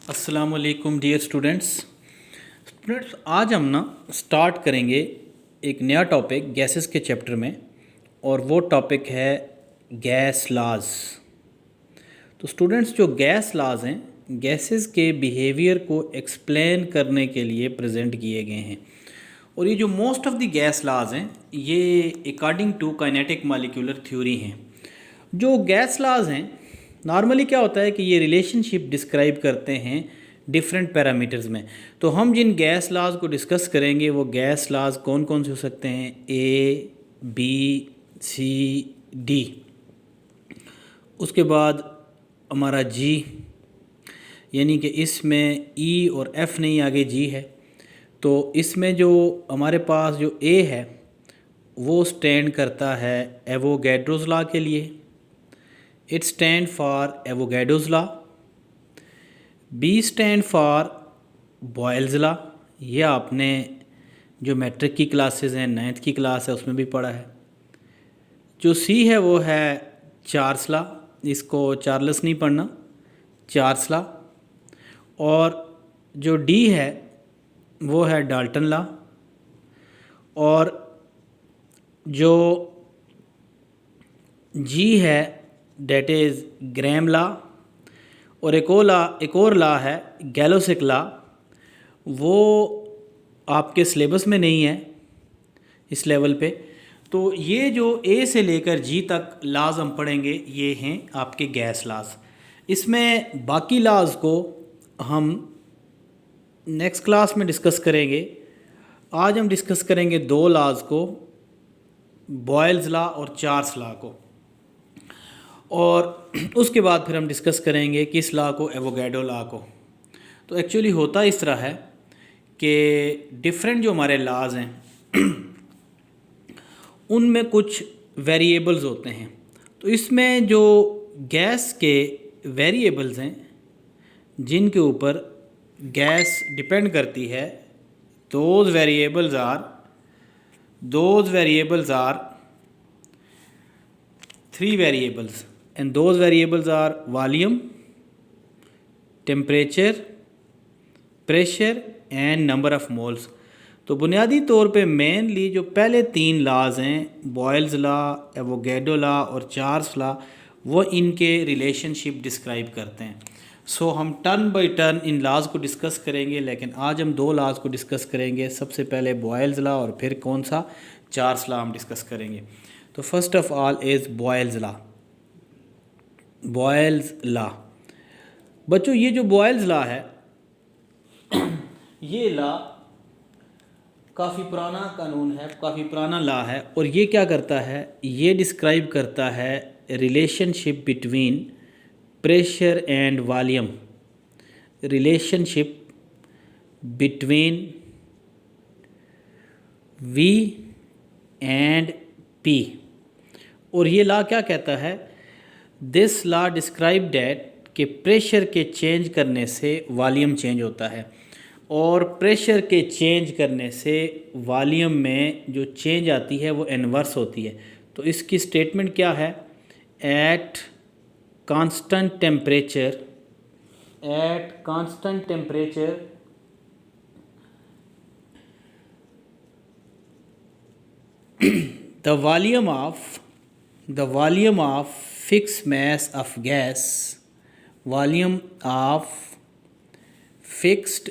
अस्सलाम वालेकुम dear students आज हम ना स्टार्ट करेंगे एक नया टॉपिक गैसेस के चैप्टर में और वो टॉपिक है गैस लाज। तो स्टूडेंट्स जो गैस लाज हैं गैसेस के बिहेवियर को एक्सप्लेन करने के लिए प्रेजेंट किए गए हैं और ये जो most of the gas laws हैं ये according to kinetic molecular theory हैं। जो गैस लाज हैं नॉर्मली क्या होता है कि ये रिलेशनशिप डिस्क्राइब करते हैं डिफरेंट पैरामीटर्स में। तो हम जिन गैस लाज को डिस्कस करेंगे वो गैस लाज कौन कौन से हो सकते हैं, ए बी सी डी। उसके बाद हमारा जी, यानी कि इसमें ई और एफ नहीं आगे जी है। तो इसमें जो हमारे पास जो ए है वो स्टैंड करता है एवोगैड्रोस लॉ के लिए, it stand for Avogadro's law. B stand for Boyle's law, ये आपने जो मैट्रिक की क्लासेस हैं 9th की क्लास है उसमें भी पढ़ा है। जो सी है वो है चार्ल्स लॉ, इसको चार्ल्स नहीं पढ़ना, चार्ल्स लॉ। और जो डी है वो है डाल्टन लॉ। और जो जी है डेट इज़ ग्रैम लॉ। और एक और लॉ है गैलोसिक लॉ, वो आपके सिलेबस में नहीं है इस लेवल पे। तो ये जो ए से लेकर जी तक लॉज हम पढ़ेंगे ये हैं आपके गैस लॉज। इसमें बाकी लॉज को हम नेक्स्ट क्लास में डिस्कस करेंगे। आज हम डिस्कस करेंगे दो लॉज को, बॉयल्स लॉ और चार्ल्स लॉ को, और उसके बाद फिर हम डिस्कस करेंगे किस लॉ को, एवोगैड्रो लॉ को। तो एक्चुअली होता इस तरह है कि डिफरेंट जो हमारे लॉज हैं उनमें कुछ वेरिएबल्स होते हैं। तो इसमें जो गैस के वेरिएबल्स हैं जिनके ऊपर गैस डिपेंड करती है, those variables are three variables and those variables are volume, temperature, pressure and number of moles। तो बुनियादी तौर पे मेनली जो पहले तीन लॉज हैं, बॉयल्स लॉ, एवोगैड्रो लॉ और चार्ल्स लॉ, वो इनके रिलेशनशिप डिस्क्राइब करते हैं। सो हम टर्न बाय टर्न इन लॉज को डिस्कस करेंगे, लेकिन आज हम दो लॉज को डिस्कस करेंगे। सबसे पहले बॉयल्स लॉ और फिर कौन सा, चार्ल्स लॉ हम डिस्कस करेंगे। तो first of all is Boyle's law. Boyle's law बच्चों, ये जो बॉयल्स लॉ है ये लॉ काफ़ी पुराना कानून है, काफ़ी पुराना लॉ है। और ये क्या करता है, ये डिस्क्राइब करता है relationship between pressure and volume, relationship between V and P. और ये लॉ क्या कहता है, दिस लॉ डिस्क्राइब डैट कि प्रेशर के चेंज करने से वॉल्यूम चेंज होता है और प्रेशर के चेंज करने से वॉल्यूम में जो चेंज आती है वो इन्वर्स होती है। तो इसकी स्टेटमेंट क्या है, at constant temperature the volume of fixed mass of gas, volume of fixed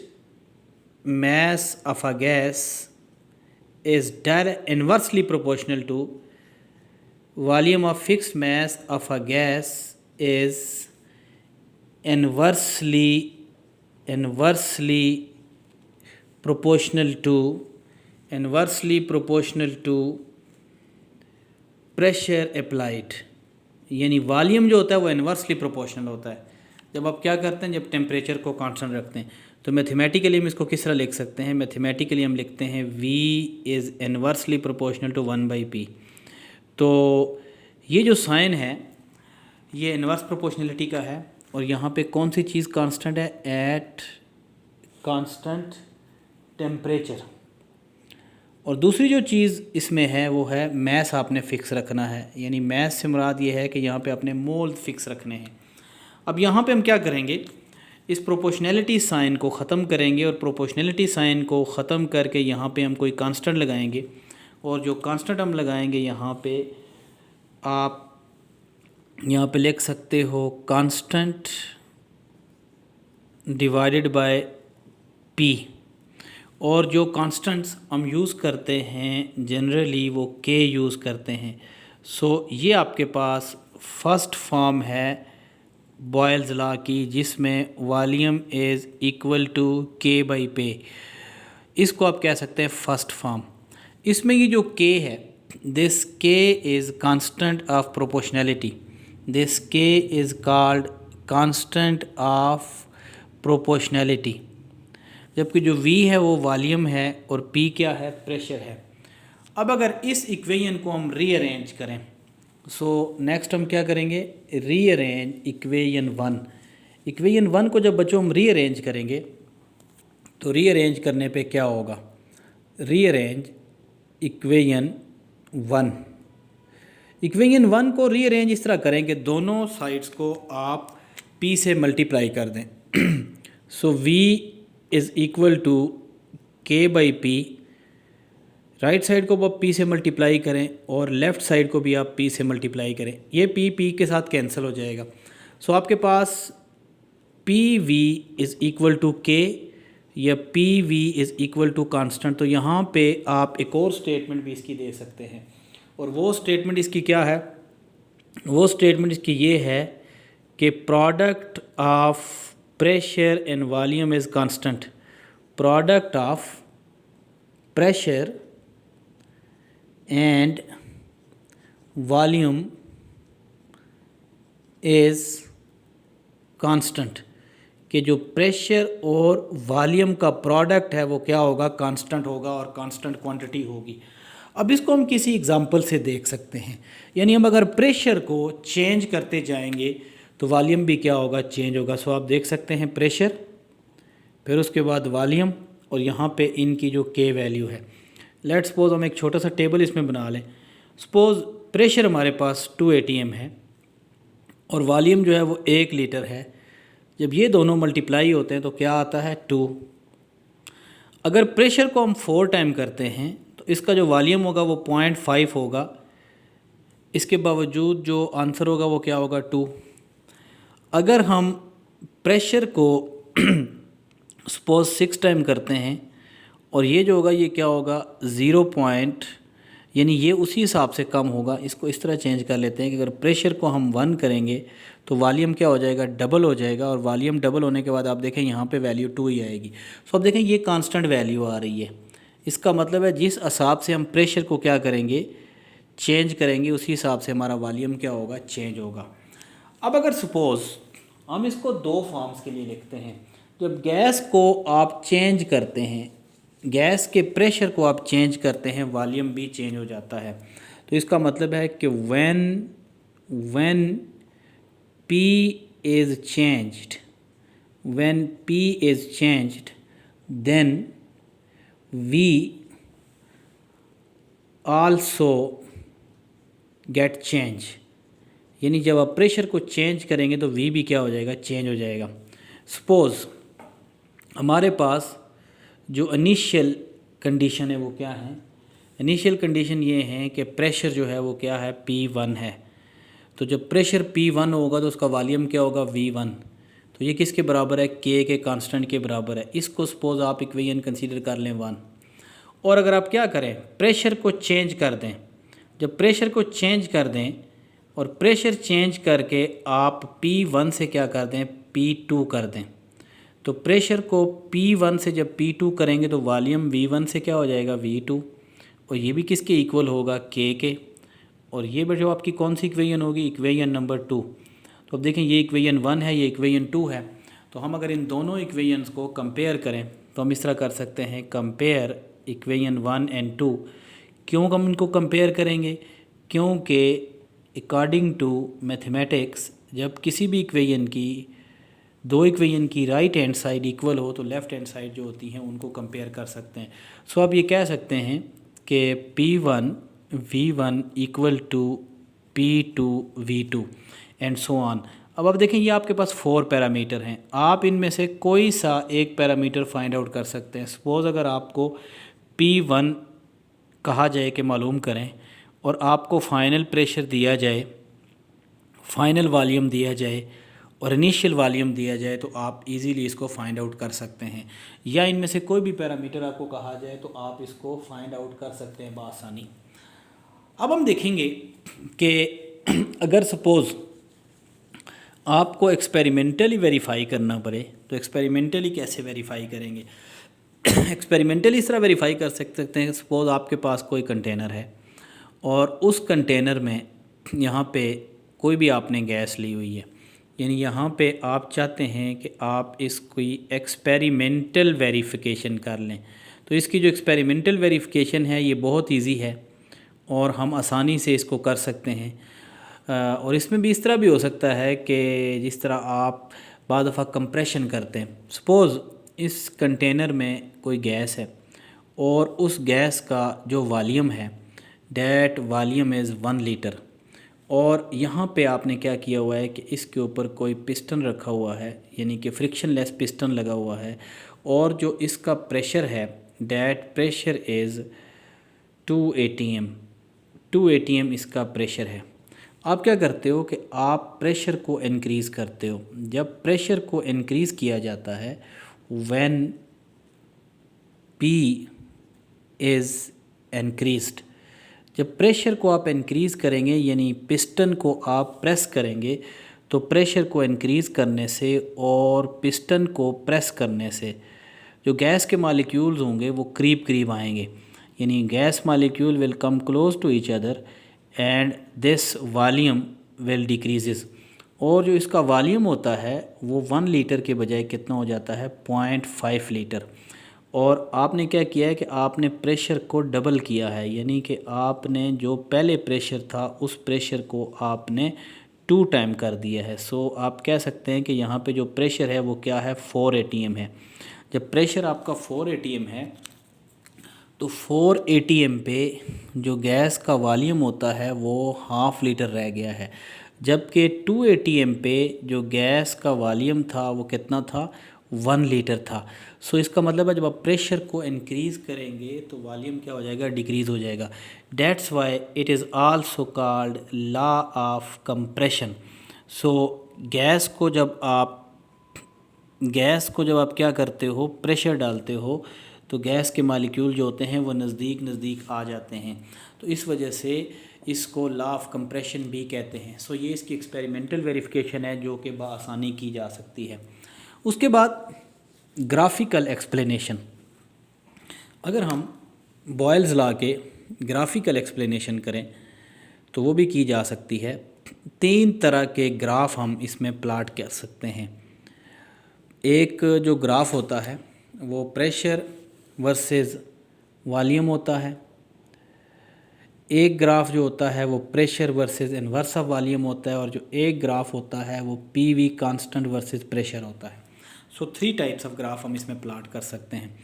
mass of a gas is inversely proportional to volume of fixed mass of a gas is inversely proportional to pressure applied. यानी volume जो होता है वो inversely proportional होता है जब आप क्या करते हैं, जब टेम्परेचर को कांस्टेंट रखते हैं। तो मैथमेटिकली हम इसको किस तरह लिख सकते हैं, मैथमेटिकली हम लिखते हैं V is inversely proportional to 1/P। तो ये जो साइन है ये इन्वर्स प्रोपोर्शनलिटी का है। और यहाँ पे कौन सी चीज़ कांस्टेंट है, एट कांस्टेंट टेम्परेचर। और दूसरी जो चीज़ इसमें है वो है मैस आपने फ़िक्स रखना है। यानी मैस से मुराद ये है कि यहाँ पे आपने मोल फिक्स रखने हैं। अब यहाँ पे हम क्या करेंगे, इस प्रोपोर्शनैलिटी साइन को ख़त्म करेंगे और प्रोपोर्शनैलिटी साइन को ख़त्म करके यहाँ पे हम कोई कांस्टेंट लगाएंगे और जो कांस्टेंट हम लगाएंगे यहाँ पे आप यहाँ पे लिख सकते हो कांस्टेंट डिवाइडेड बाय पी। और जो कांस्टेंट्स हम यूज़ करते हैं जनरली वो के यूज़ करते हैं। सो ये आपके पास फर्स्ट फॉर्म है बॉयल्स लॉ की, जिसमें वॉल्यूम इज़ इक्वल टू के बाई पे। इसको आप कह सकते हैं फर्स्ट फॉर्म। इसमें ये जो के है, this K is constant of proportionality, this K is called constant of proportionality. जबकि जो v है वो वॉल्यूम है और p क्या है, प्रेशर है। अब अगर इस इक्वेशन को हम रीअरेंज करें, सो नेक्स्ट हम क्या करेंगे, रीअरेंज इक्वेशन 1। इक्वेशन 1 को जब बच्चों हम रीअरेंज करेंगे तो रीअरेंज करने पे क्या होगा, रीअरेंज इक्वेशन 1। इक्वेशन 1 को रीअरेंज इस तरह करें कि दोनों साइड्स को आप p से मल्टीप्लाई कर दें। सो v इज़ इक्वल टू के बाई पी। राइट साइड को आप p से मल्टीप्लाई करें और लेफ़्ट साइड को भी आप p से मल्टीप्लाई करें। ये p के साथ कैंसिल हो जाएगा। सो आपके पास P V is equal to K या P V is equal to constant. तो यहाँ पे आप एक और स्टेटमेंट भी इसकी दे सकते हैं और वो स्टेटमेंट इसकी क्या है, वो स्टेटमेंट इसकी ये है कि product of pressure and volume is constant. Product of pressure and volume is constant, कि जो प्रेशर और वॉल्यूम का प्रोडक्ट है वो क्या होगा, कांस्टेंट होगा और कांस्टेंट क्वांटिटी होगी। अब इसको हम किसी एग्जांपल से देख सकते हैं। यानी हम अगर प्रेशर को चेंज करते जाएंगे तो वॉल्यूम भी क्या होगा, चेंज होगा। सो आप देख सकते हैं प्रेशर, फिर उसके बाद वॉल्यूम और यहाँ पे इनकी जो के वैल्यू है। लेट सपोज हम एक छोटा सा टेबल इसमें बना लें। सपोज प्रेशर हमारे पास 2 atm है और वॉल्यूम जो है वो 1 लीटर है। जब ये दोनों मल्टीप्लाई होते हैं तो क्या आता है, 2। अगर प्रेशर को हम 4 टाइम करते हैं तो इसका जो वॉल्यूम होगा वो 0.5 होगा। इसके बावजूद जो आंसर होगा वो क्या होगा, 2। अगर हम प्रेशर को सपोज 6 टाइम करते हैं और ये जो होगा ये क्या होगा, 0 पॉइंट, यानी ये उसी हिसाब से कम होगा। इसको इस तरह चेंज कर लेते हैं कि अगर प्रेशर को हम 1 करेंगे तो वॉल्यूम क्या हो जाएगा, डबल हो जाएगा। और वॉल्यूम डबल होने के बाद आप देखें यहाँ पे वैल्यू 2 ही आएगी। सो अब देखें ये कांस्टेंट वैल्यू आ रही है। इसका मतलब है जिस हिसाब से हम प्रेशर को क्या करेंगे, चेंज करेंगे, उसी हिसाब से हमारा वॉल्यूम क्या होगा, चेंज होगा। अब अगर सपोज़ हम इसको 2 फॉर्म्स के लिए लिखते हैं। जब गैस को आप चेंज करते हैं, गैस के प्रेशर को आप चेंज करते हैं, वॉल्यूम भी चेंज हो जाता है। तो इसका मतलब है कि when P is changed, when P is changed, then V also get change। यानी जब आप प्रेशर को चेंज करेंगे तो V भी क्या हो जाएगा, चेंज हो जाएगा। सपोज़ हमारे पास जो इनिशियल कंडीशन है वो क्या है, इनिशियल कंडीशन ये है कि प्रेशर जो है वो क्या है, P1 है। तो जब प्रेशर P1 होगा तो उसका वॉल्यूम क्या होगा, V1। तो ये किसके बराबर है, K के कांस्टेंट के बराबर है। इसको सपोज आप इक्वेशन कंसीडर कर लें 1। और अगर आप क्या करें, प्रेशर को चेंज कर दें, जब प्रेशर को चेंज कर दें और प्रेशर चेंज करके आप P1 से क्या कर दें, P2 कर दें, तो प्रेशर को P1 से जब P2 करेंगे तो वॉल्यूम V1 से क्या हो जाएगा, V2। और ये भी किसके इक्वल होगा, K के। और ये जो आपकी कौन सी इक्वेशन होगी, इक्वेशन नंबर 2। तो अब देखें ये इक्वेशन 1 है, ये इक्वेशन 2 है। तो हम अगर इन दोनों इक्वेशंस को कंपेयर करें तो हम इस तरह कर सकते हैं, कंपेयर इक्वेशन 1 एंड 2। क्यों हम इनको कंपेयर करेंगे, क्योंकि अकॉर्डिंग टू मैथमेटिक्स जब किसी भी इक्वेशन की, 2 इक्वेशन की राइट हैंड साइड इक्वल हो तो लेफ़्ट हैंड साइड जो होती हैं उनको कंपेयर कर सकते हैं। सो आप ये कह सकते हैं कि P1 V1 equal to P2 V2 and so on. अब देखें ये आपके पास 4 पैरामीटर हैं, आप इनमें से कोई सा एक पैरामीटर फाइंड आउट कर सकते हैं। सपोज़ अगर आपको P1 कहा जाए कि मालूम करें और आपको फाइनल प्रेशर दिया जाए, फाइनल वॉल्यूम दिया जाए और इनिशियल वॉल्यूम दिया जाए तो आप इजीली इसको फाइंड आउट कर सकते हैं। या इनमें से कोई भी पैरामीटर आपको कहा जाए तो आप इसको फाइंड आउट कर सकते हैं बआसानी। अब हम देखेंगे कि अगर सपोज़ आपको एक्सपेरिमेंटली वेरीफाई करना पड़े तो एक्सपेरिमेंटली कैसे वेरीफाई करेंगे। एक्सपेरिमेंटली इस तरह वेरीफाई कर सकते हैं, सपोज़ आपके पास कोई कंटेनर है और उस कंटेनर में यहाँ पे कोई भी आपने गैस ली हुई है, यानी यहाँ पे आप चाहते हैं कि आप इसकी एक्सपेरिमेंटल वेरिफिकेशन कर लें। तो इसकी जो एक्सपेरिमेंटल वेरिफिकेशन है ये बहुत इजी है और हम आसानी से इसको कर सकते हैं। और इसमें भी इस तरह भी हो सकता है कि जिस तरह आप बाद दफ़ा कंप्रेशन करते हैं, सपोज़ इस कंटेनर में कोई गैस है और उस गैस का जो वॉल्यूम है डैट वॉल्यूम इज़ 1 लीटर, और यहाँ पे आपने क्या किया हुआ है कि इसके ऊपर कोई पिस्टन रखा हुआ है, यानी कि फ्रिक्शन लेस पिस्टन लगा हुआ है, और जो इसका प्रेशर है that pressure is 2 atm, 2 atm इसका प्रेशर है। आप क्या करते हो कि आप प्रेशर को इंक्रीज़ करते हो। जब प्रेशर को इंक्रीज़ किया जाता है व्हेन P इज़ इंक्रीज्ड, जब प्रेशर को आप इंक्रीज़ करेंगे यानी पिस्टन को आप प्रेस करेंगे, तो प्रेशर को इंक्रीज़ करने से और पिस्टन को प्रेस करने से जो गैस के मालिक्यूल्स होंगे वो करीब करीब आएंगे, यानी gas molecule will come close to each other and this volume will decreases. और जो इसका वॉल्यूम होता है वो 1 लीटर के बजाय कितना हो जाता है 0.5 लीटर। और आपने क्या किया है कि आपने प्रेशर को डबल किया है, यानी कि आपने जो पहले प्रेशर था उस प्रेशर को आपने 2 टाइम कर दिया है। सो आप कह सकते हैं कि यहाँ पे जो प्रेशर है वो क्या है 4 atm है। जब प्रेशर आपका 4 atm है तो 4 atm पे जो गैस का वॉल्यूम होता है वो 1/2 लीटर रह गया है, जबकि 2 atm पे जो गैस का वॉल्यूम था वो कितना था 1 लीटर था। सो इसका मतलब है जब आप प्रेशर को इंक्रीज़ करेंगे तो वॉल्यूम क्या हो जाएगा डिक्रीज़ हो जाएगा। That's why it is also called law of compression. So gas को जब आप क्या करते हो प्रेशर डालते हो तो गैस के मालिक्यूल जो होते हैं वो नज़दीक आ जाते हैं, तो इस वजह से इसको लॉ ऑफ कंप्रेशन भी कहते हैं। सो ये इसकी एक्सपेरिमेंटल वेरिफिकेशन है जो कि बआसानी की जा सकती है। उसके बाद ग्राफिकल एक्सप्लेनेशन, अगर हम बॉयल्स लॉ के ग्राफिकल एक्सप्लेनेशन करें तो वो भी की जा सकती है। 3 तरह के ग्राफ हम इसमें प्लाट कर सकते हैं। एक जो ग्राफ होता है वो प्रेशर वर्सेस वॉल्यूम होता है, एक ग्राफ जो होता है वो pressure versus inverse of volume होता है, और जो एक ग्राफ होता है वो PV कांस्टेंट वर्सेस प्रेशर होता है। सो 3 टाइप्स ऑफ ग्राफ हम इसमें प्लाट कर सकते हैं।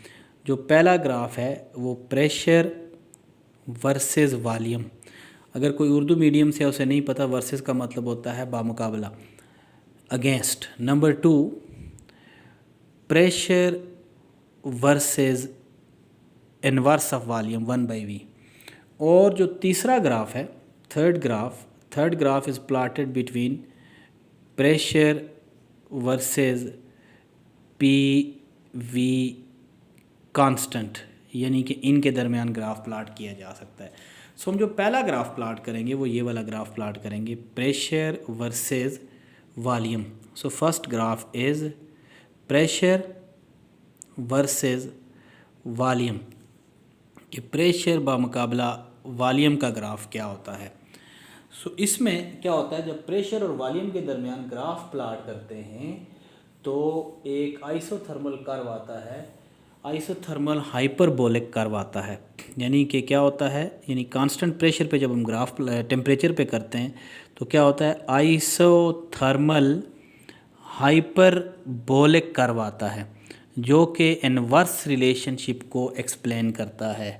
जो पहला ग्राफ है वो प्रेशर वर्सेस वॉल्यूम, अगर कोई उर्दू मीडियम से उसे नहीं पता वर्सेस का मतलब होता है बामुकाबला, against. Number 2 pressure versus inverse of volume 1/V। और जो तीसरा ग्राफ है third graph is plotted between pressure versus PV constant, यानी कि इनके दरमियान ग्राफ प्लाट किया जा सकता है। सो हम जो पहला ग्राफ प्लाट करेंगे वो ये वाला ग्राफ प्लाट करेंगे, pressure versus volume. So first graph is pressure versus volume, कि प्रेशर बामुकाबला वॉल्यूम का ग्राफ क्या होता है। सो इसमें क्या होता है जब प्रेशर और वॉल्यूम के दरमियान ग्राफ प्लाट करते हैं तो एक आइसोथर्मल कर्व आता है, आइसोथर्मल हाइपरबोलिक कर्व आता है। यानी कि क्या होता है, यानी कांस्टेंट प्रेशर पे जब हम ग्राफ टेम्परेचर पे करते हैं तो क्या होता है आइसोथर्मल हाइपरबोलिक कर्व आता है जो कि इनवर्स रिलेशनशिप को एक्सप्लेन करता है।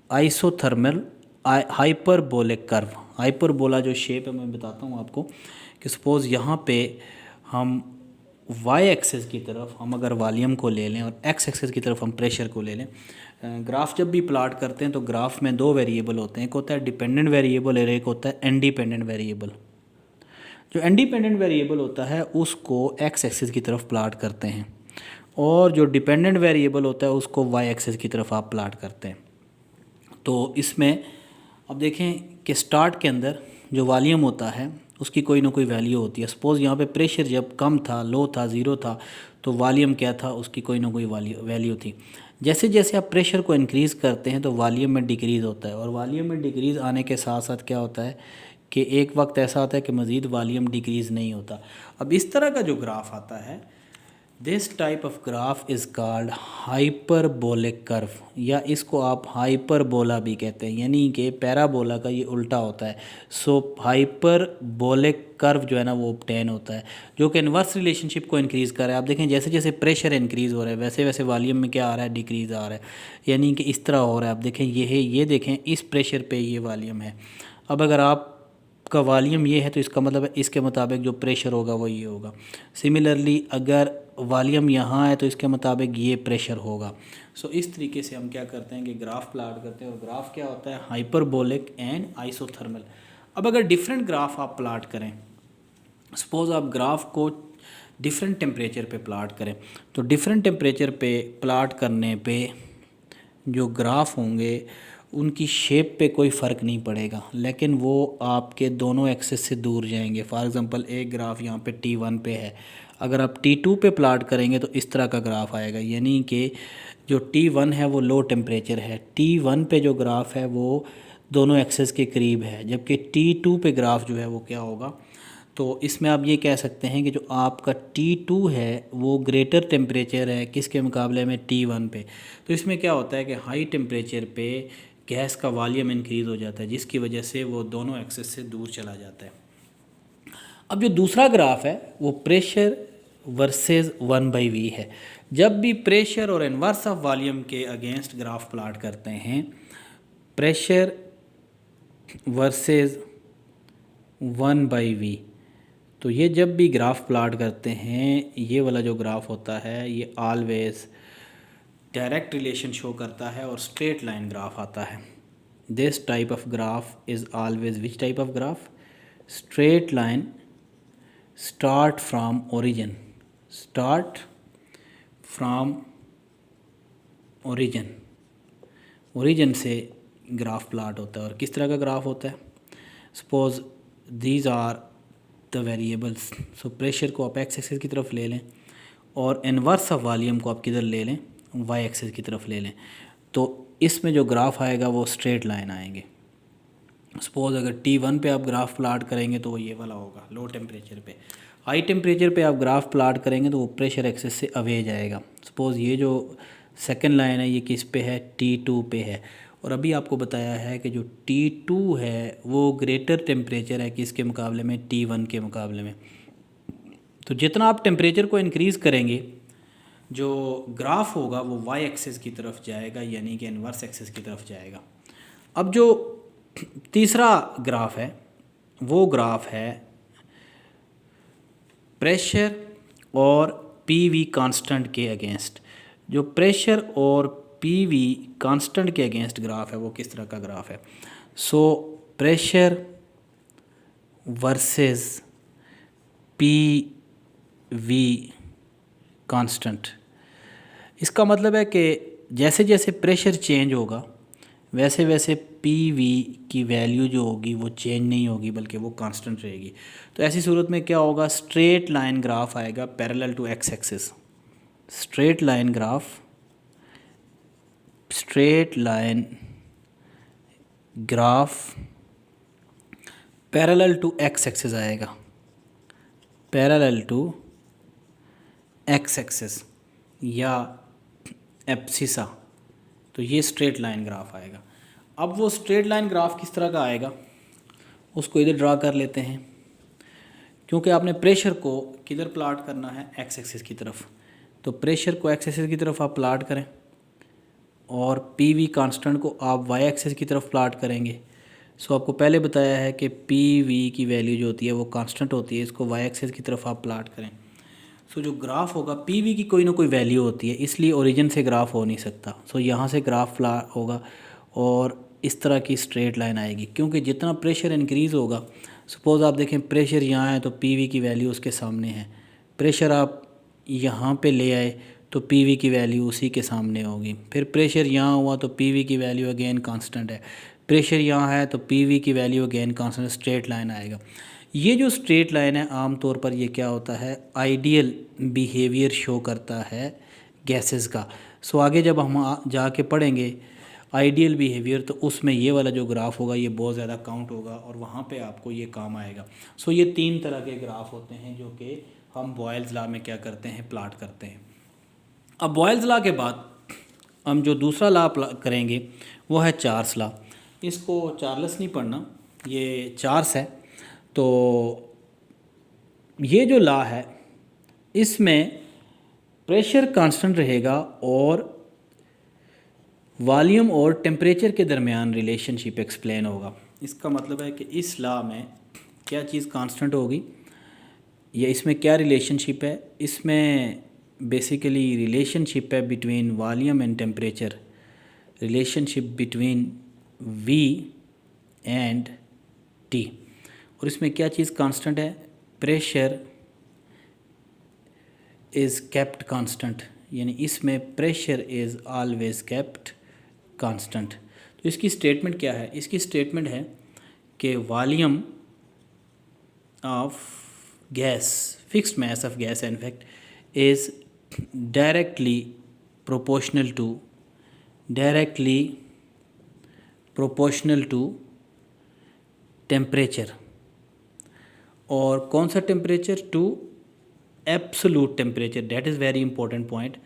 आइसोथर्मल हाइपरबोलिक कर्व, हाइपरबोला जो शेप है मैं बताता हूँ आपको कि सपोज़ यहाँ पे हम वाई एक्सेस की तरफ हम अगर वॉल्यूम को ले लें और एक्स एक्सेस की तरफ हम प्रेशर को ले लें। ग्राफ जब भी प्लाट करते हैं तो ग्राफ में दो वेरिएबल होते हैं, एक होता है डिपेंडेंट वेरिएबल और एक होता है इंडिपेंडेंट वेरिएबल। जो इंडिपेंडेंट वेरिएबल होता है उसको एक्स एक्सिस की तरफ प्लाट करते हैं और जो डिपेंडेंट वेरिएबल होता है उसको वाई एक्सिस की तरफ आप प्लाट करते हैं। तो इसमें अब देखें कि स्टार्ट के अंदर जो वॉल्यूम होता है उसकी कोई ना कोई वैल्यू होती है। सपोज़ यहाँ पे प्रेशर जब कम था, लो था, ज़ीरो था, तो वॉल्यूम क्या था, उसकी कोई ना कोई वैल्यू थी। जैसे जैसे आप प्रेशर को इंक्रीज़ करते हैं तो वॉल्यूम में डिक्रीज़ होता है और वॉल्यूम में डिक्रीज़ आने के साथ साथ क्या होता है कि एक वक्त ऐसा आता है कि मज़ीद वॉल्यूम डिक्रीज़ नहीं होता। अब इस तरह का जो ग्राफ आता है, this type of graph is called hyperbolic curve, या इसको आप हाइपरबोला भी कहते हैं, यानी कि पैराबोला का ये उल्टा होता है। सो हाइपरबोलिक कर्व जो है ना वो ऑब्टेन होता है, जो कि इन्वर्स रिलेशनशिप को इंक्रीज़ कर रहा है। आप देखें जैसे जैसे प्रेशर इंक्रीज़ हो रहा है वैसे वैसे वॉल्यूम में क्या आ रहा है, डिक्रीज़ आ रहा है, यानी कि इस तरह हो रहा है। आप देखें ये है, ये देखें इस प्रेशर पे ये वॉल्यूम है। अब अगर आप का वॉल्यूम ये है तो इसका मतलब है इसके मुताबिक जो प्रेशर होगा वो ये होगा। सिमिलरली अगर वॉल्यूम यहाँ है तो इसके मुताबिक ये प्रेशर होगा। सो इस तरीके से हम क्या करते हैं कि ग्राफ प्लाट करते हैं और ग्राफ क्या होता है, हाइपरबोलिक एंड आइसोथर्मल। अब अगर डिफरेंट ग्राफ आप प्लाट करें, सपोज़ आप ग्राफ को डिफरेंट टेम्परेचर पे प्लाट करें, तो डिफरेंट टेम्परेचर पे प्लाट करने पे जो ग्राफ होंगे उनकी शेप पे कोई फ़र्क नहीं पड़ेगा, लेकिन वो आपके दोनों एक्सेस से दूर जाएंगे। फॉर एग्ज़ाम्पल एक ग्राफ यहाँ पे T1 पे है, अगर आप T2 पे प्लाट करेंगे तो इस तरह का ग्राफ आएगा, यानी कि जो T1 है वो लो टेम्परेचर है, T1 पे जो ग्राफ है वो दोनों एक्सेस के करीब है, जबकि T2 पे ग्राफ जो है वो क्या होगा। तो इसमें आप ये कह सकते हैं कि जो आपका T2 है वो ग्रेटर टेम्परेचर है किसके मुकाबले में, T1 पे। तो इसमें क्या होता है कि हाई टेम्परेचर पे गैस का वॉल्यूम इंक्रीज़ हो जाता है, जिसकी वजह से वो दोनों एक्सेस से दूर चला जाता है। अब जो दूसरा ग्राफ है वो प्रेशर वर्सेस 1/V है। जब भी प्रेशर और इन्वर्स ऑफ वॉल्यूम के अगेंस्ट ग्राफ प्लाट करते हैं, प्रेशर वर्सेस 1/V, तो ये जब भी ग्राफ प्लाट करते हैं, ये वाला जो ग्राफ होता है ये ऑलवेज डायरेक्ट रिलेशन शो करता है और स्ट्रेट लाइन ग्राफ आता है। This type of graph is always which type of graph, straight line, start from origin, start from origin, origin से ग्राफ प्लाट होता है। और किस तरह का ग्राफ होता है, suppose these are the variables. So pressure को आप एक्स एक्सिस की तरफ ले लें और इन्वर्स ऑफ वॉल्यूम को आप किधर ले लें, वाई एक्सिस की तरफ ले लें, तो इसमें जो ग्राफ आएगा वो स्ट्रेट लाइन आएंगे। सपोज़ अगर T1 पे आप ग्राफ प्लाट करेंगे तो वो ये वाला होगा लो टेम्परेचर पे। हाई टेम्परेचर पे आप ग्राफ प्लाट करेंगे तो वो प्रेशर एक्सेस से अवे जाएगा। सपोज़ ये जो सेकंड लाइन है ये किस पे है, T2 पे है। और अभी आपको बताया है कि जो T2 है वो ग्रेटर टेम्परेचर है किसके मुकाबले में, T1 के मुकाबले में। तो जितना आप टेम्परेचर को इंक्रीज़ करेंगे जो ग्राफ होगा वो वाई एक्सिस की तरफ जाएगा, यानी कि इन्वर्स एक्सिस की तरफ जाएगा। अब जो तीसरा ग्राफ है वो ग्राफ है प्रेशर और पीवी कांस्टेंट के अगेंस्ट। जो प्रेशर और पीवी कांस्टेंट के अगेंस्ट ग्राफ है वो किस तरह का ग्राफ है, so pressure versus PV constant. इसका मतलब है कि जैसे जैसे प्रेशर चेंज होगा वैसे वैसे पीवी की वैल्यू जो होगी वो चेंज नहीं होगी बल्कि वो कांस्टेंट रहेगी। तो ऐसी सूरत में क्या होगा, स्ट्रेट लाइन ग्राफ आएगा parallel to X axis, straight line graph, straight line graph parallel to X axis आएगा, पैरेलल टू एक्स एक्सिस या एब्सिसा। तो ये स्ट्रेट लाइन ग्राफ आएगा। अब वो स्ट्रेट लाइन ग्राफ किस तरह का आएगा उसको इधर ड्रा कर लेते हैं, क्योंकि आपने प्रेशर को किधर प्लाट करना है, एक्स एक्सिस की तरफ। तो प्रेशर को एक्स एक्सिस की तरफ आप प्लाट करें और पीवी कांस्टेंट को आप वाई एक्सिस की तरफ प्लाट करेंगे सो आपको पहले बताया है कि पी वी की वैल्यू जो होती है वो कांस्टेंट होती है, इसको वाई एक्सिस की तरफ आप प्लाट करें। सो जो ग्राफ होगा पी वी की कोई ना कोई वैल्यू होती है, इसलिए ओरिजिन से ग्राफ हो नहीं सकता। सो यहाँ से ग्राफ प्लाट होगा और इस तरह की स्ट्रेट लाइन आएगी, क्योंकि जितना प्रेशर इंक्रीज़ होगा, सपोज़ आप देखें प्रेशर यहाँ है तो पी वी की वैल्यू उसके सामने है, प्रेशर आप यहाँ पे ले आए तो पी वी की वैल्यू उसी के सामने होगी, फिर प्रेशर यहाँ हुआ तो पी वी की वैल्यू अगेन कांस्टेंट है, प्रेशर यहाँ है तो पी वी की value again constant, straight line आएगा। ये जो स्ट्रेट लाइन है आम तौर पर ये क्या होता है, आइडियल बिहेवियर शो करता है गैसेस का। सो आगे जब हम जाके पढ़ेंगे आइडियल बिहेवियर तो उसमें ये वाला जो ग्राफ होगा ये बहुत ज़्यादा काउंट होगा और वहाँ पे आपको ये काम आएगा। सो ये 3 तरह के ग्राफ होते हैं जो कि हम बॉयल्स लॉ में क्या करते हैं, प्लाट करते हैं। अब बॉयल्स लॉ के बाद हम जो दूसरा लॉ करेंगे वो है चार्ल्स लॉ। इसको चार्ल्स नहीं पढ़ना, ये चार्ल्स है। तो ये जो लॉ है इसमें प्रेशर कांस्टेंट रहेगा और वॉल्यूम और टेम्परेचर के दरमियान रिलेशनशिप एक्सप्लेन होगा। इसका मतलब है कि इस लॉ में क्या चीज़ कांस्टेंट होगी या इसमें क्या रिलेशनशिप है, इसमें बेसिकली रिलेशनशिप है between volume and temperature, relationship between V and T. और इसमें क्या चीज़ कांस्टेंट है, प्रेशर इज़ केप्ट कांस्टेंट, यानी इसमें pressure is always kept constant. तो इसकी स्टेटमेंट क्या है, इसकी स्टेटमेंट है कि volume of gas, fixed mass of gas in fact is directly proportional to temperature. और कौन सा temperature, to absolute temperature. That is very important point.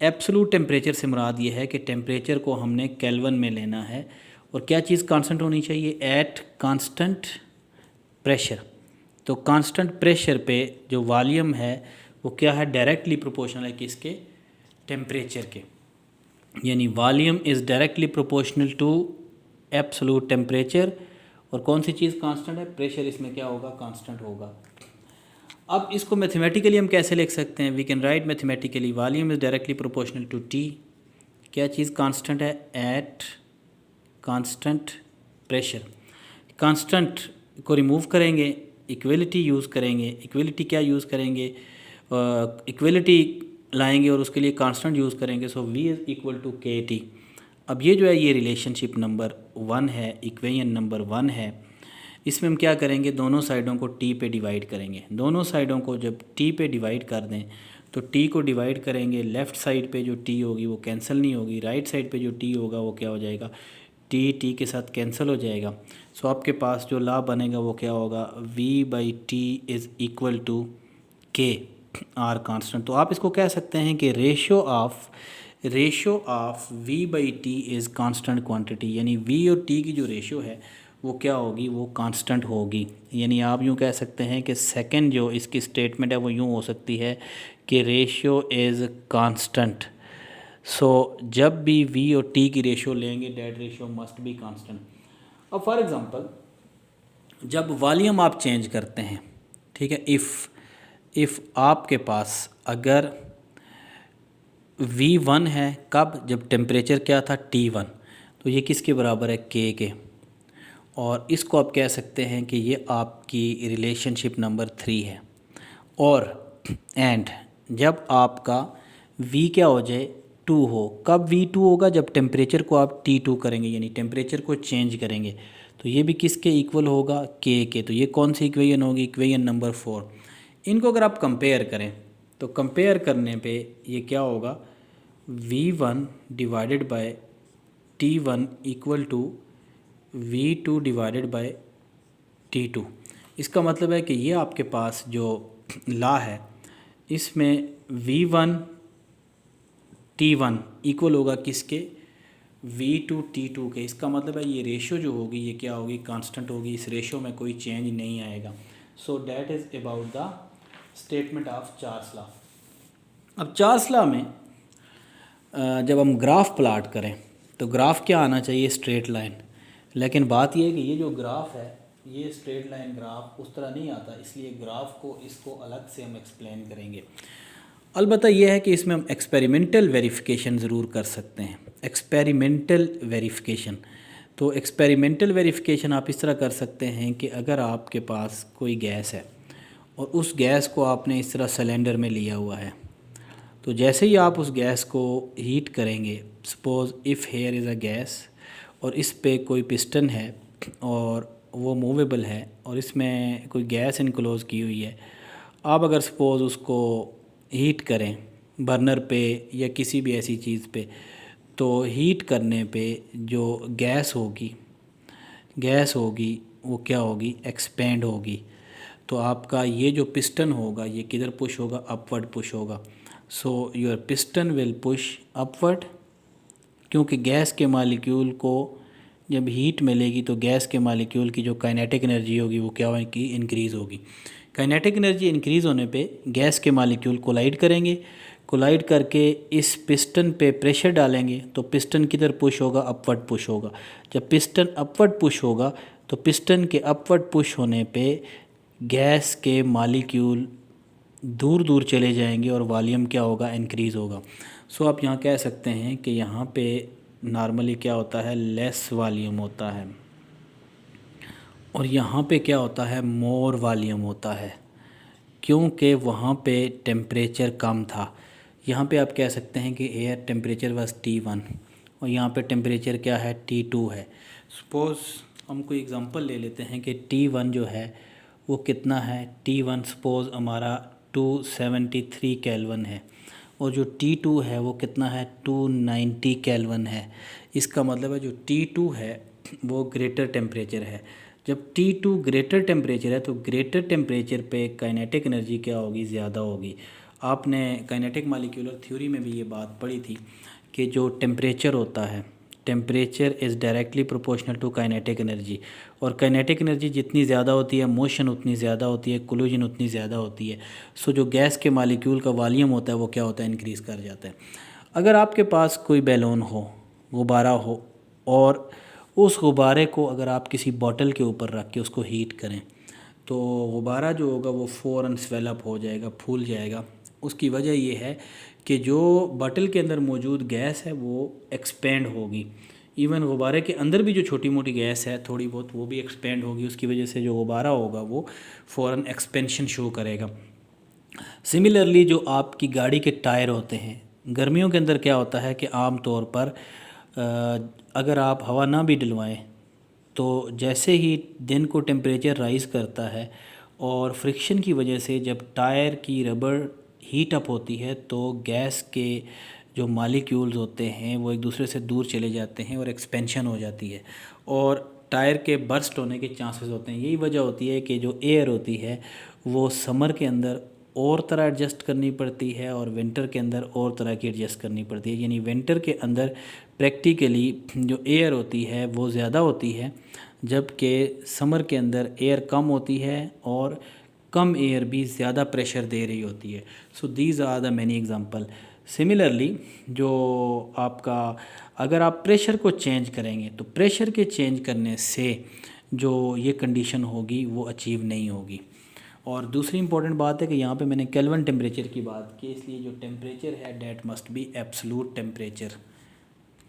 Absolute temperature से मुराद ये है कि टेम्परेचर को हमने केल्विन में लेना है और क्या चीज़ कांस्टेंट होनी चाहिए, एट कांस्टेंट प्रेशर। तो कांस्टेंट प्रेशर पे जो वॉल्यूम है वो क्या है, डायरेक्टली प्रोपोर्शनल है किसके, टेम्परेचर के, यानी volume is directly proportional to absolute temperature. और कौन सी चीज़ कांस्टेंट है, प्रेशर इसमें क्या होगा, कांस्टेंट होगा। अब इसको मैथमेटिकली हम कैसे लिख सकते हैं, we can write mathematically volume is directly proportional to T, क्या चीज़ कांस्टेंट है, एट कांस्टेंट प्रेशर। कांस्टेंट को रिमूव करेंगे, इक्वलिटी यूज़ करेंगे, इक्वलिटी क्या यूज़ करेंगे, इक्वलिटी लाएंगे और उसके लिए कांस्टेंट यूज़ करेंगे। So v is equal to K T. अब ये जो है ये रिलेशनशिप नंबर 1 है, इक्वेशन नंबर 1 है। इसमें हम क्या करेंगे, दोनों साइडों को t पे डिवाइड करेंगे। दोनों साइडों को जब t पे डिवाइड कर दें तो t को डिवाइड करेंगे, लेफ़्ट साइड पे जो t होगी वो कैंसिल नहीं होगी, राइट साइड पे जो t होगा वो क्या हो जाएगा, t के साथ कैंसिल हो जाएगा। सो आपके पास जो लॉ बनेगा वो क्या होगा, v/t is equal to k or constant. तो आप इसको कह सकते हैं कि ratio of v/t is constant quantity, यानी v और t की जो रेशो है वो क्या होगी, वो कांस्टेंट होगी। यानी आप यूँ कह सकते हैं कि सेकंड जो इसकी स्टेटमेंट है वो यूँ हो सकती है कि रेशो इज़ कांस्टेंट। सो जब भी v और t की रेशो लेंगे that ratio must be constant. अब फॉर एग्जांपल जब वॉल्यूम आप चेंज करते हैं, ठीक है, इफ़ आपके पास अगर V1 है, कब, जब टेम्परेचर क्या था, T1, तो ये किसके बराबर है, K के। और इसको आप कह सकते हैं कि ये आपकी रिलेशनशिप नंबर 3 है। और एंड जब आपका V क्या हो जाए, 2 हो, कब V2 होगा, जब टेम्परेचर को आप T2 करेंगे, यानी टेम्परेचर को चेंज करेंगे, तो ये भी किसके इक्वल होगा, K के। तो ये कौन सी इक्वेशन होगी, इक्वेशन नंबर 4। इनको अगर आप कंपेयर करें तो कंपेयर करने पे ये क्या होगा, V1 divided by T1 equal to V2 divided by T2। इसका मतलब है कि ये आपके पास जो लॉ है इसमें V1 T1 इक्वल होगा किसके, V2 T2 के। इसका मतलब है ये रेशो जो होगी ये क्या होगी, कांस्टेंट होगी, इस रेशो में कोई चेंज नहीं आएगा। So that is about the statement of Charles law. अब चार्ल्स लॉ में जब हम ग्राफ प्लाट करें तो ग्राफ क्या आना चाहिए, स्ट्रेट लाइन। लेकिन बात यह है कि ये जो ग्राफ है, ये स्ट्रेट लाइन ग्राफ उस तरह नहीं आता, इसलिए ग्राफ को इसको अलग से हम एक्सप्लेन करेंगे। अलबत्ता यह है कि इसमें हम एक्सपेरिमेंटल वेरिफिकेशन ज़रूर कर सकते हैं। एक्सपेरिमेंटल वेरिफिकेशन, तो एक्सपेरिमेंटल वेरिफिकेशन आप इस तरह कर सकते हैं कि अगर आपके पास कोई गैस है और उस गैस को आपने इस तरह सिलेंडर में लिया हुआ है, तो जैसे ही आप उस गैस को हीट करेंगे, suppose if here is a gas और इस पे कोई पिस्टन है और वो मूवेबल है और इसमें कोई गैस इनक्लोज़ की हुई है, आप अगर सपोज़ उसको हीट करें बर्नर पे या किसी भी ऐसी चीज़ पे, तो हीट करने पे जो गैस होगी वो क्या होगी, एक्सपेंड होगी। तो आपका ये जो पिस्टन होगा ये किधर पुश होगा, अपवर्ड पुश होगा। So your piston will push upward, क्योंकि गैस के मालिक्यूल को जब हीट मिलेगी तो गैस के मालिक्यूल की जो काइनेटिक एनर्जी होगी वो क्या होगी, इंक्रीज़ होगी। काइनेटिक एनर्जी इंक्रीज़ होने पे गैस के मालिक्यूल कोलाइड करेंगे, कोलाइड करके इस पिस्टन पे प्रेशर डालेंगे तो पिस्टन किधर पुश होगा, अपवर्ड पुश होगा। जब पिस्टन अपवर्ड पुश होगा तो पिस्टन के अपवर्ड पुश होने पे गैस के मालिक्यूल दूर दूर चले जाएंगे और वॉल्यूम क्या होगा, इंक्रीज़ होगा। सो आप यहाँ कह सकते हैं कि यहाँ पे नॉर्मली क्या होता है, लेस वॉल्यूम होता है और यहाँ पे क्या होता है, मोर वॉल्यूम होता है, क्योंकि वहाँ पे टेम्परेचर कम था। यहाँ पे आप कह सकते हैं कि एयर टेम्परेचर वाज T1 और यहाँ पे टेम्परेचर क्या है, T2 है। सपोज़ हम कोई एग्ज़ाम्पल ले लेते हैं कि T1 जो है वो कितना है, T1 सपोज़ हमारा 273 केल्विन है और जो T2 है वो कितना है, 290 केल्विन है। इसका मतलब है जो T2 है वो ग्रेटर टेम्परेचर है। जब T2 ग्रेटर टेम्परेचर है तो ग्रेटर टेम्परेचर पे काइनेटिक एनर्जी क्या होगी, ज़्यादा होगी। आपने काइनेटिक मॉलिक्यूलर थ्योरी में भी ये बात पढ़ी थी कि जो टेम्परेचर होता है, temperature is directly proportional to kinetic energy, और काइनेटिक एनर्जी जितनी ज़्यादा होती है मोशन उतनी ज़्यादा होती है, कोलिजन उतनी ज़्यादा होती है। सो जो गैस के मॉलिक्यूल का वॉल्यूम होता है वो क्या होता है, इंक्रीज़ कर जाता है। अगर आपके पास कोई बैलून हो, गुब्बारा हो, और उस गुब्बारे को अगर आप किसी बॉटल के ऊपर रख के उसको हीट करें तो गुब्बारा जो होगा वो फ़ौरन स्वेलअप हो जाएगा, फूल जाएगा। उसकी वजह ये है कि जो बॉटल के अंदर मौजूद गैस है वो एक्सपेंड होगी। इवन गुब्बारे के अंदर भी जो छोटी मोटी गैस है थोड़ी बहुत, वो भी एक्सपेंड होगी। उसकी वजह से जो गुब्बारा होगा वो फ़ौरन एक्सपेंशन शो करेगा। सिमिलरली जो आपकी गाड़ी के टायर होते हैं, गर्मियों के अंदर क्या होता है कि आम तौर पर अगर आप हवा ना भी डलवाएं तो जैसे ही दिन को टेम्परेचर राइज़ करता है और फ्रिक्शन की वजह से जब टायर की रबड़ हीट अप होती है तो गैस के जो मॉलिक्यूल्स होते हैं वो एक दूसरे से दूर चले जाते हैं और एक्सपेंशन हो जाती है और टायर के बर्स्ट होने के चांसेस होते हैं। यही वजह होती है कि जो एयर होती है वो समर के अंदर और तरह एडजस्ट करनी पड़ती है और विंटर के अंदर और तरह की एडजस्ट करनी पड़ती है। यानी विंटर के अंदर प्रैक्टिकली जो एयर होती है वो ज़्यादा होती है, जबकि समर के अंदर एयर कम होती है और कम एयर भी ज़्यादा प्रेशर दे रही होती है। So these are the many example. Similarly जो आपका अगर आप प्रेशर को चेंज करेंगे तो प्रेशर के चेंज करने से जो ये कंडीशन होगी वो अचीव नहीं होगी। और दूसरी इंपॉर्टेंट बात है कि यहाँ पे मैंने केल्विन टेम्परेचर की बात की, इसलिए जो टेम्परेचर है that must be absolute temperature.